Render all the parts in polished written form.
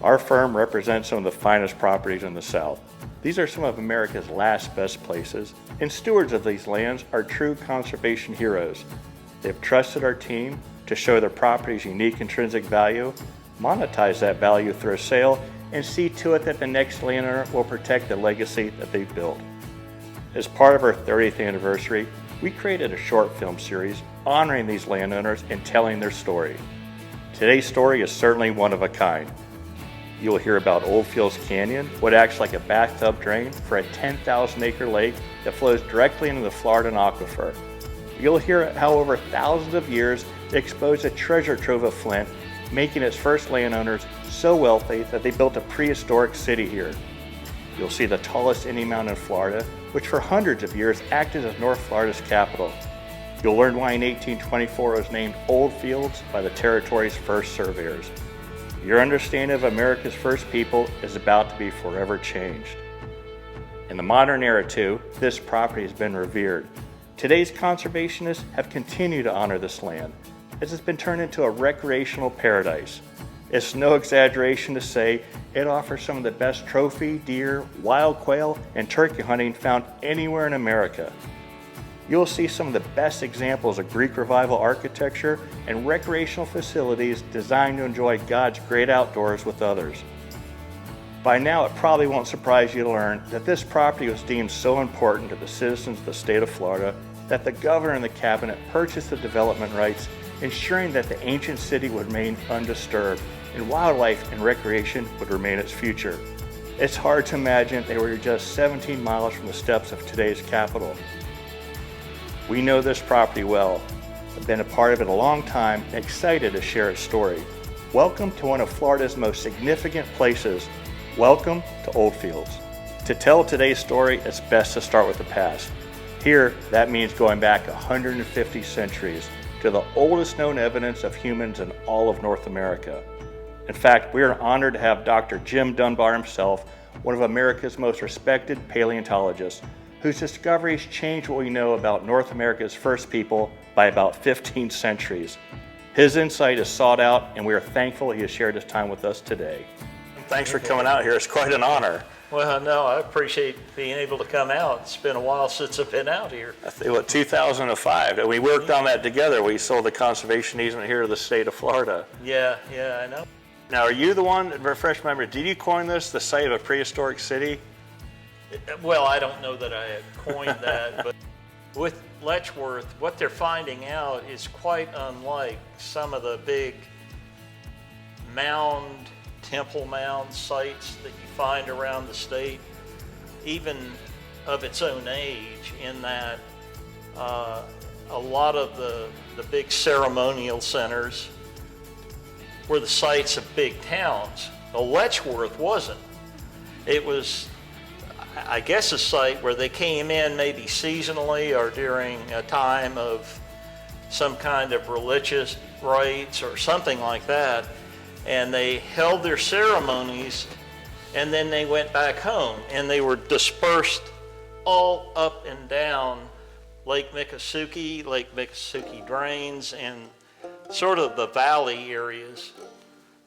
Our firm represents some of the finest properties in the South. These are some of America's last best places, and stewards of these lands are true conservation heroes. They've trusted our team to show their property's unique intrinsic value, monetize that value through a sale, and see to it that the next landowner will protect the legacy that they've built. As part of our 30th anniversary, we created a short film series honoring these landowners and telling their story. Today's story is certainly one of a kind. You'll hear about Oldfields Canyon, what acts like a bathtub drain for a 10,000-acre lake that flows directly into the Floridan aquifer. You'll hear how over thousands of years it exposed a treasure trove of flint, making its first landowners so wealthy that they built a prehistoric city here. You'll see the tallest Indian mountain in Florida, which for hundreds of years acted as North Florida's capital. You'll learn why in 1824 it was named Oldfields by the territory's first surveyors. Your understanding of America's first people is about to be forever changed. In the modern era too, this property has been revered. Today's conservationists have continued to honor this land, as it's been turned into a recreational paradise. It's no exaggeration to say it offers some of the best trophy, deer, wild quail, and turkey hunting found anywhere in America. You'll see some of the best examples of Greek Revival architecture and recreational facilities designed to enjoy God's great outdoors with others. By now, it probably won't surprise you to learn that this property was deemed so important to the citizens of the state of Florida that the governor and the cabinet purchased the development rights, ensuring that the ancient city would remain undisturbed and wildlife and recreation would remain its future. It's hard to imagine they were just 17 miles from the steps of today's capital. We know this property well. I've been a part of it a long time and excited to share its story. Welcome to one of Florida's most significant places. Welcome to Oldfields. To tell today's story, it's best to start with the past. Here, that means going back 150 centuries to the oldest known evidence of humans in all of North America. In fact, we are honored to have Dr. Jim Dunbar himself, one of America's most respected paleontologists, whose discoveries changed what we know about North America's first people by about 15 centuries. His insight is sought out, and we are thankful he has shared his time with us today. Thanks for coming out here. It's quite an honor. Well, no, I appreciate being able to come out. It's been a while since I've been out here. I think, 2005. And we worked on that together. We sold the conservation easement here to the state of Florida. Yeah, I know. Now, are you the one, refresh my memory, did you coin this, the site of a prehistoric city? Well, I don't know that I had coined that, but with Letchworth, what they're finding out is quite unlike some of the big temple mound sites that you find around the state, even of its own age, in that a lot of the big ceremonial centers were the sites of big towns. Well, Letchworth wasn't. It was, I guess, a site where they came in maybe seasonally or during a time of some kind of religious rites or something like that, and they held their ceremonies and then they went back home, and they were dispersed all up and down Lake Miccosukee drains, and sort of the valley areas.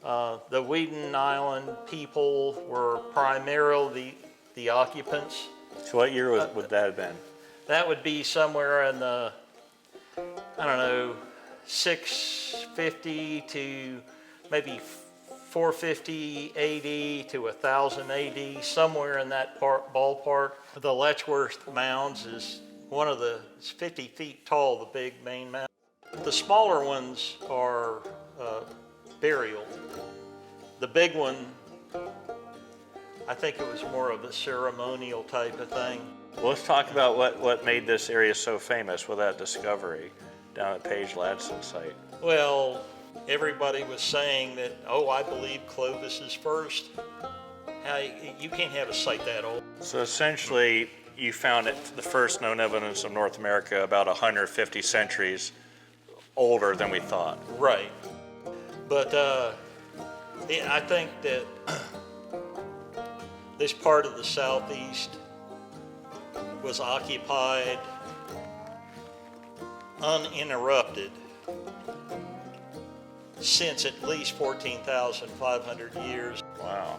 The Weedon Island people were primarily the occupants. So what year would that have been? That would be somewhere in the, 650 to maybe 450 AD to 1000 AD, somewhere in that ballpark. The Letchworth Mounds is it's 50 feet tall, the big main mound. The smaller ones are burial. The big one, I think it was more of a ceremonial type of thing. Well, let's talk about what made this area so famous with that discovery down at Page Ladson's site. Well, everybody was saying that, I believe Clovis is first. You can't have a site that old. So essentially, you found the first known evidence of North America about 150 centuries older than we thought. Right. But I think that this part of the southeast was occupied uninterrupted since at least 14,500 years. Wow.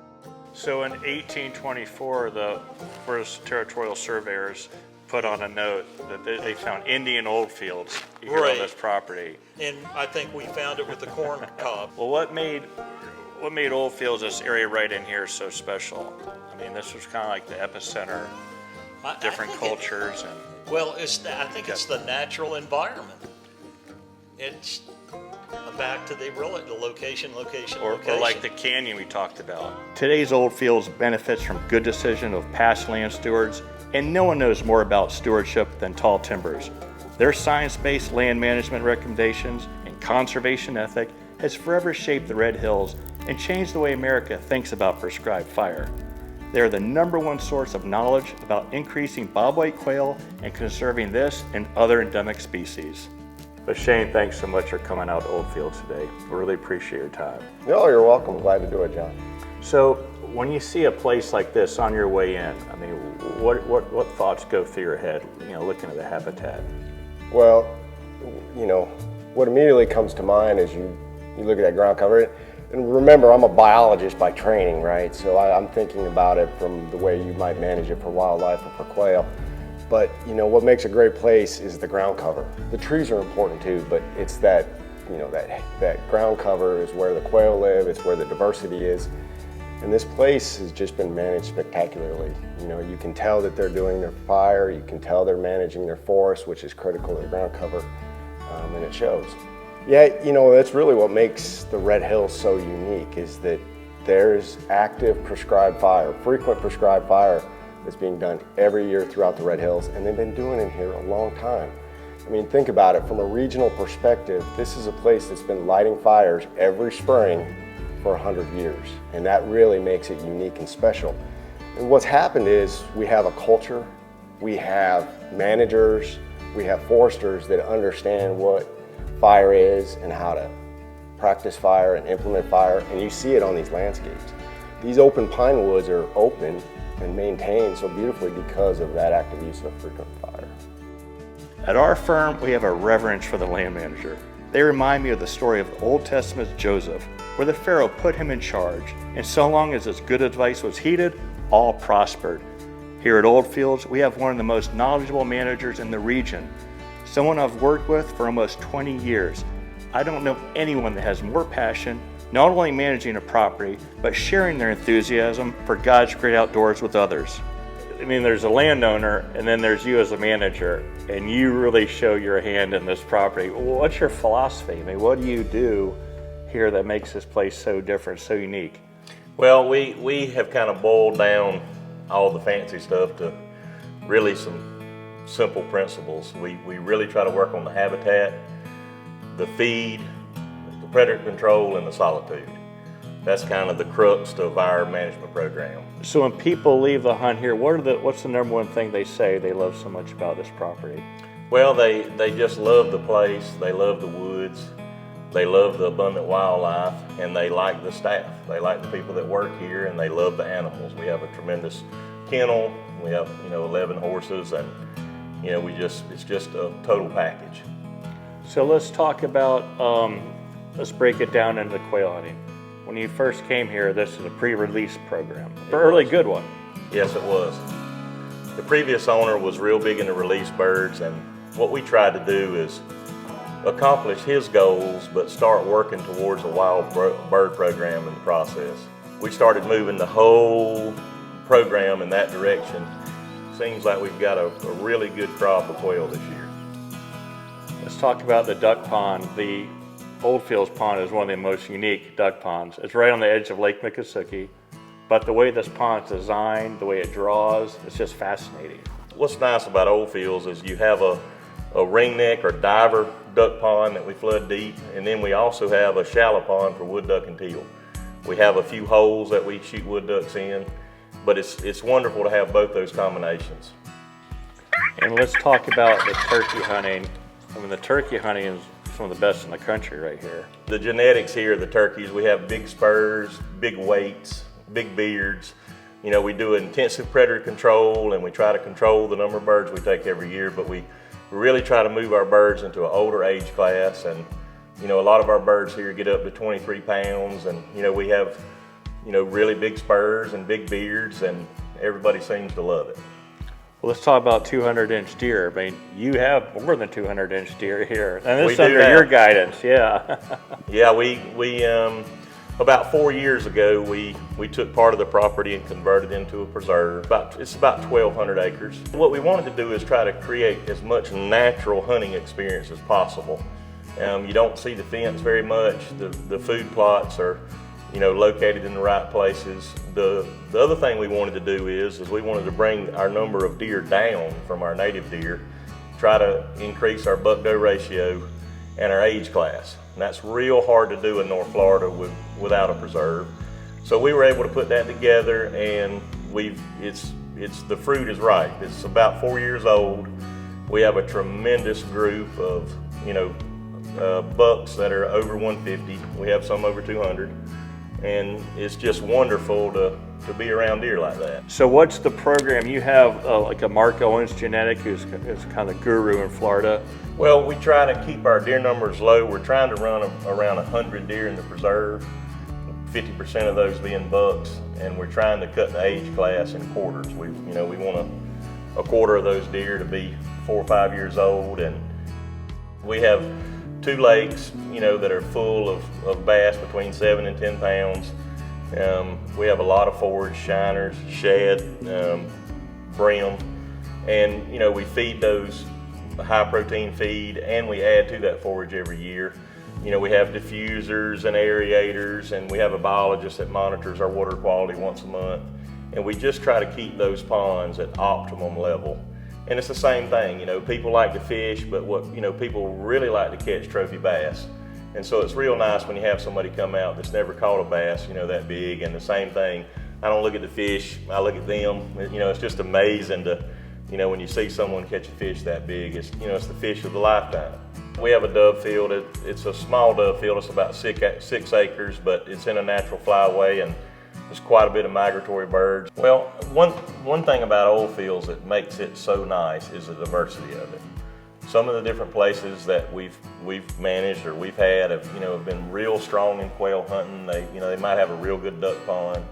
So in 1824, the first territorial surveyors put on a note that they found Indian old fields here on this property. And I think we found it with the corn cob. Well, what made old fields, this area right in here, so special? I mean, this was kind of like the epicenter, different cultures and. Well, I think it's the natural environment. It's back to the location. Or like the canyon we talked about. Today's old fields benefits from good decision of past land stewards, and no one knows more about stewardship than Tall Timbers. Their science-based land management recommendations and conservation ethic has forever shaped the Red Hills and changed the way America thinks about prescribed fire. They are the #1 source of knowledge about increasing bobwhite quail and conserving this and other endemic species. But Shane, thanks so much for coming out to Old Fields today. We really appreciate your time. No, you're welcome. Glad to do it, John. So when you see a place like this on your way in, I mean, what thoughts go through your head, looking at the habitat? Well, what immediately comes to mind is you look at that ground cover. And remember, I'm a biologist by training, right? So I'm thinking about it from the way you might manage it for wildlife or for quail. But what makes a great place is the ground cover. The trees are important too, but it's that ground cover is where the quail live, it's where the diversity is. And this place has just been managed spectacularly. You can tell that they're doing their fire, you can tell they're managing their forest, which is critical to the ground cover, and it shows. Yeah, that's really what makes the Red Hills so unique, is that there's active prescribed fire, frequent prescribed fire that's being done every year throughout the Red Hills, and they've been doing it here a long time. I mean, think about it, from a regional perspective, this is a place that's been lighting fires every spring for 100 years, and that really makes it unique and special. And what's happened is we have a culture, we have managers, we have foresters that understand what fire is and how to practice fire and implement fire, and you see it on these landscapes. These open pine woods are open and maintained so beautifully because of that active use of frequent fire. At our firm, we have a reverence for the land manager. They remind me of the story of the Old Testament's Joseph, where the Pharaoh put him in charge, and so long as his good advice was heeded, all prospered. Here at Old Fields, we have one of the most knowledgeable managers in the region, someone I've worked with for almost 20 years. I don't know anyone that has more passion, not only managing a property, but sharing their enthusiasm for God's great outdoors with others. I mean, there's a landowner, and then there's you as a manager, and you really show your hand in this property. What's your philosophy? I mean, what do you do here that makes this place so different, so unique? Well, we have kind of boiled down all the fancy stuff to really some simple principles. We really try to work on the habitat, the feed, the predator control, and the solitude. That's kind of the crux of our management program. So when people leave the hunt here, what's the #1 thing they say they love so much about this property? Well, they just love the place, they love the woods, they love the abundant wildlife, and they like the staff. They like the people that work here, and they love the animals. We have a tremendous kennel, we have 11 horses, and it's just a total package. So let's talk about, let's break it down into quail hunting. When you first came here, this is a pre-release program. A really good one. Yes, it was. The previous owner was real big into release birds, and what we tried to do is accomplish his goals, but start working towards a wild bird program in the process. We started moving the whole program in that direction. Seems like we've got a really good crop of quail this year. Let's talk about the duck pond. The Old Fields Pond is one of the most unique duck ponds. It's right on the edge of Lake Miccosukee, but the way this pond's designed, the way it draws, it's just fascinating. What's nice about Old Fields is you have a ringneck or diver duck pond that we flood deep, and then we also have a shallow pond for wood duck and teal. We have a few holes that we shoot wood ducks in, but it's wonderful to have both those combinations. And let's talk about the turkey hunting. I mean, the turkey hunting is some of the best in the country right here. The genetics here of the turkeys, we have big spurs, big weights, big beards. We do intensive predator control, and we try to control the number of birds we take every year, but we really try to move our birds into an older age class, and a lot of our birds here get up to 23 pounds, and we have really big spurs and big beards, and everybody seems to love it. Well, let's talk about 200-inch deer. I mean, you have more than 200-inch deer here, and We this do under have. your guidance, yeah. Yeah, we about 4 years ago, we took part of the property and converted it into a preserve. It's about 1,200 acres. What we wanted to do is try to create as much natural hunting experience as possible. You don't see the fence very much. The food plots are, located in the right places. The other thing we wanted to do is we wanted to bring our number of deer down from our native deer, try to increase our buck-doe ratio and our age class. And that's real hard to do in North Florida without a preserve. So we were able to put that together, and the fruit is ripe. It's about 4 years old. We have a tremendous group of, bucks that are over 150. We have some over 200. And it's just wonderful to be around deer like that. So what's the program? You have like a Mark Owens genetic who's kind of guru in Florida. Well, we try to keep our deer numbers low. We're trying to run around 100 deer in the preserve, 50% of those being bucks, and we're trying to cut the age class in quarters. We want a quarter of those deer to be 4 or 5 years old, and we have 2 lakes, that are full of bass between 7 and 10 pounds. We have a lot of forage, shiners, shad, brim, and we feed those high protein feed, and we add to that forage every year. We have diffusers and aerators, and we have a biologist that monitors our water quality once a month, and we just try to keep those ponds at optimum level. And it's the same thing, people like to fish, but people really like to catch trophy bass. And so it's real nice when you have somebody come out that's never caught a bass, that big. And the same thing, I don't look at the fish, I look at them. It's just amazing to, when you see someone catch a fish that big, it's the fish of the lifetime. We have a dove field. It's a small dove field. It's about 6 acres, but it's in a natural flyway, and there's quite a bit of migratory birds. Well, one thing about oil fields that makes it so nice is the diversity of it. Some of the different places that we've managed or we've had have been real strong in quail hunting. They might have a real good duck pond.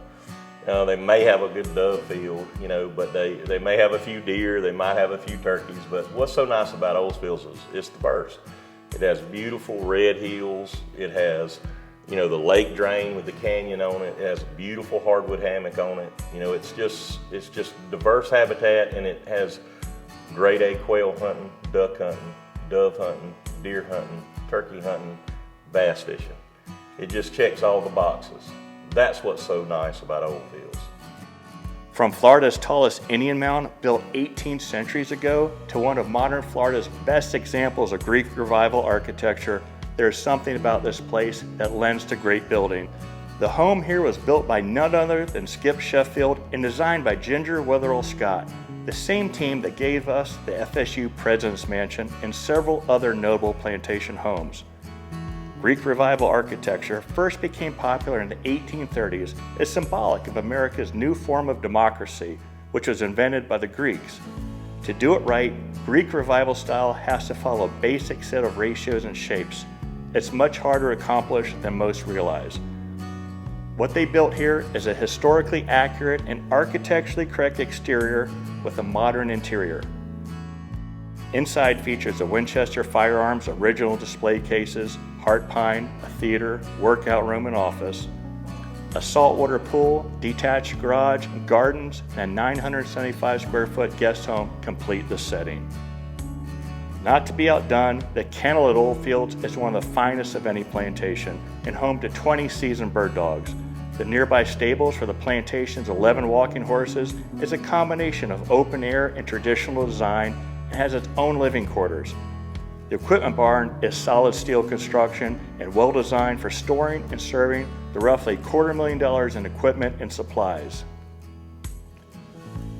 They may have a good dove field, but they may have a few deer. They might have a few turkeys. But what's so nice about oil fields is it's diverse. It has beautiful red hills. It has the lake drain with the canyon on it. It has a beautiful hardwood hammock on it. It's just diverse habitat, and it has grade A quail hunting, duck hunting, dove hunting, deer hunting, turkey hunting, bass fishing. It just checks all the boxes. That's what's so nice about oil fields. From Florida's tallest Indian mound, built 18 centuries ago, to one of modern Florida's best examples of Greek Revival architecture, there's something about this place that lends to great building. The home here was built by none other than Skip Sheffield and designed by Ginger Wetherell Scott, the same team that gave us the FSU President's Mansion and several other notable plantation homes. Greek Revival architecture first became popular in the 1830s as symbolic of America's new form of democracy, which was invented by the Greeks. To do it right, Greek Revival style has to follow a basic set of ratios and shapes. It's much harder to accomplish than most realize. What they built here is a historically accurate and architecturally correct exterior with a modern interior. Inside features a Winchester Firearms original display cases, heart pine, a theater, workout room and office, a saltwater pool, detached garage, gardens, and a 975 square foot guest home complete the setting. Not to be outdone, the kennel at Oldfields is one of the finest of any plantation and home to 20 seasoned bird dogs. The nearby stables for the plantation's 11 walking horses is a combination of open air and traditional design and has its own living quarters. The equipment barn is solid steel construction and well designed for storing and serving the roughly $250,000 in equipment and supplies.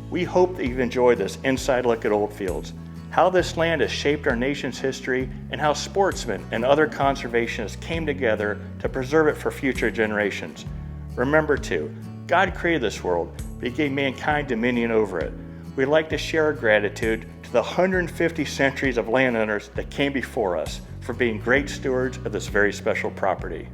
We hope that you've enjoyed this inside look at Oldfields, how this land has shaped our nation's history, and how sportsmen and other conservationists came together to preserve it for future generations. Remember too, God created this world, but He gave mankind dominion over it. We'd like to share our gratitude to the 150 centuries of landowners that came before us for being great stewards of this very special property.